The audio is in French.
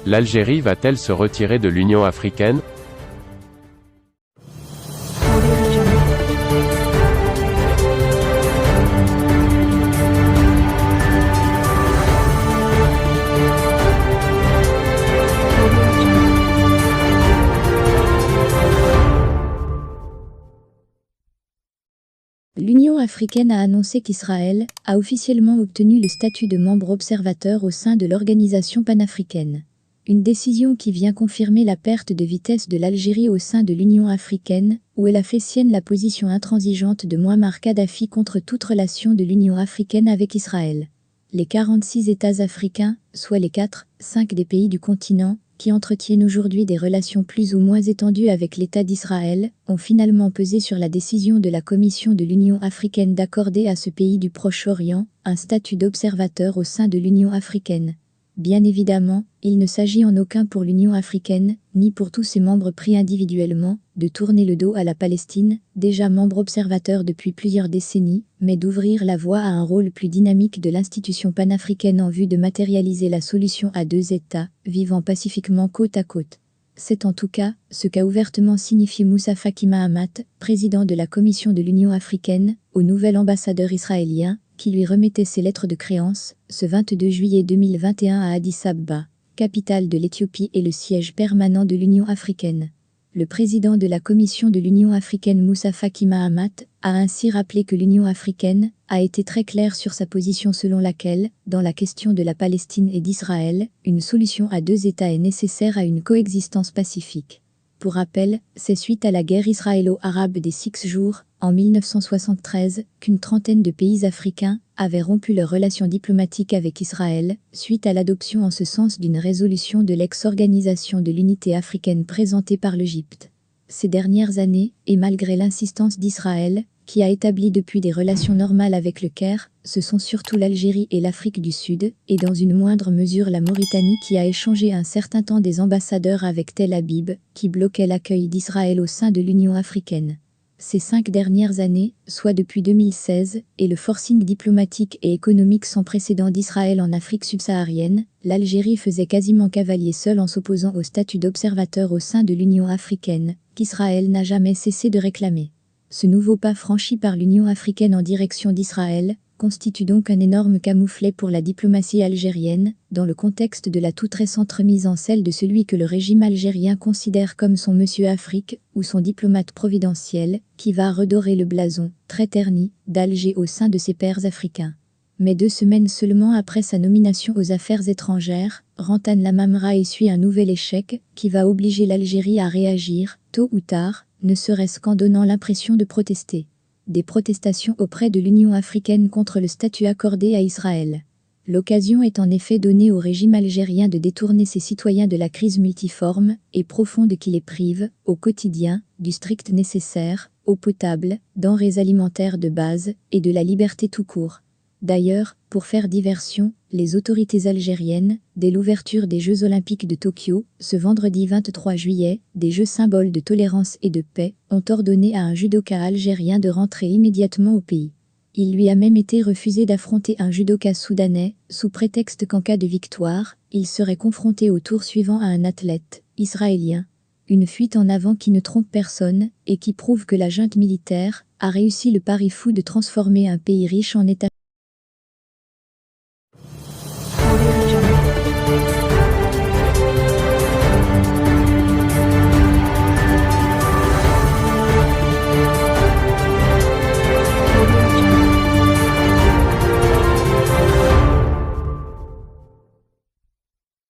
L'Algérie va-t-elle se retirer de l'Union africaine? L'Union africaine a annoncé qu'Israël a officiellement obtenu le statut de membre observateur au sein de l'organisation panafricaine. Une décision qui vient confirmer la perte de vitesse de l'Algérie au sein de l'Union africaine, où elle a fait sienne la position intransigeante de Mouammar Kadhafi contre toute relation de l'Union africaine avec Israël. Les 46 États africains, soit les 4-5 des pays du continent, qui entretiennent aujourd'hui des relations plus ou moins étendues avec l'État d'Israël, ont finalement pesé sur la décision de la Commission de l'Union africaine d'accorder à ce pays du Proche-Orient un statut d'observateur au sein de l'Union africaine. Bien évidemment, il ne s'agit en aucun pour l'Union africaine, ni pour tous ses membres pris individuellement, de tourner le dos à la Palestine, déjà membre observateur depuis plusieurs décennies, mais d'ouvrir la voie à un rôle plus dynamique de l'institution panafricaine en vue de matérialiser la solution à deux États, vivant pacifiquement côte à côte. C'est en tout cas ce qu'a ouvertement signifié Moussa Faki Mahamat, président de la Commission de l'Union africaine, au nouvel ambassadeur israélien, qui lui remettait ses lettres de créance, ce 22 juillet 2021 à Addis Abeba, capitale de l'Éthiopie et le siège permanent de l'Union africaine. Le président de la Commission de l'Union africaine Moussa Faki Mahamat a ainsi rappelé que l'Union africaine a été très claire sur sa position selon laquelle, dans la question de la Palestine et d'Israël, une solution à deux États est nécessaire à une coexistence pacifique. Pour rappel, c'est suite à la guerre israélo-arabe des 6 jours, en 1973, qu'une trentaine de pays africains avaient rompu leurs relations diplomatiques avec Israël, suite à l'adoption en ce sens d'une résolution de l'ex-organisation de l'unité africaine présentée par l'Égypte. Ces dernières années, et malgré l'insistance d'Israël, qui a établi depuis des relations normales avec le Caire, ce sont surtout l'Algérie et l'Afrique du Sud, et dans une moindre mesure la Mauritanie qui a échangé un certain temps des ambassadeurs avec Tel Aviv, qui bloquait l'accueil d'Israël au sein de l'Union africaine. Ces 5 dernières années, soit depuis 2016, et le forcing diplomatique et économique sans précédent d'Israël en Afrique subsaharienne, l'Algérie faisait quasiment cavalier seul en s'opposant au statut d'observateur au sein de l'Union africaine, qu'Israël n'a jamais cessé de réclamer. Ce nouveau pas franchi par l'Union africaine en direction d'Israël constitue donc un énorme camouflet pour la diplomatie algérienne, dans le contexte de la toute récente remise en selle de celui que le régime algérien considère comme son Monsieur Afrique, ou son diplomate providentiel, qui va redorer le blason, très terni, d'Alger au sein de ses pairs africains. Mais 2 semaines seulement après sa nomination aux affaires étrangères, Rantan Lamamra essuie un nouvel échec, qui va obliger l'Algérie à réagir, tôt ou tard, ne serait-ce qu'en donnant l'impression de protester. Des protestations auprès de l'Union africaine contre le statut accordé à Israël. L'occasion est en effet donnée au régime algérien de détourner ses citoyens de la crise multiforme et profonde qui les prive, au quotidien, du strict nécessaire, eau potable, denrées alimentaires de base, et de la liberté tout court. D'ailleurs, pour faire diversion, les autorités algériennes, dès l'ouverture des Jeux olympiques de Tokyo, ce vendredi 23 juillet, des Jeux symboles de tolérance et de paix, ont ordonné à un judoka algérien de rentrer immédiatement au pays. Il lui a même été refusé d'affronter un judoka soudanais, sous prétexte qu'en cas de victoire, il serait confronté au tour suivant à un athlète israélien. Une fuite en avant qui ne trompe personne, et qui prouve que la junte militaire a réussi le pari fou de transformer un pays riche en état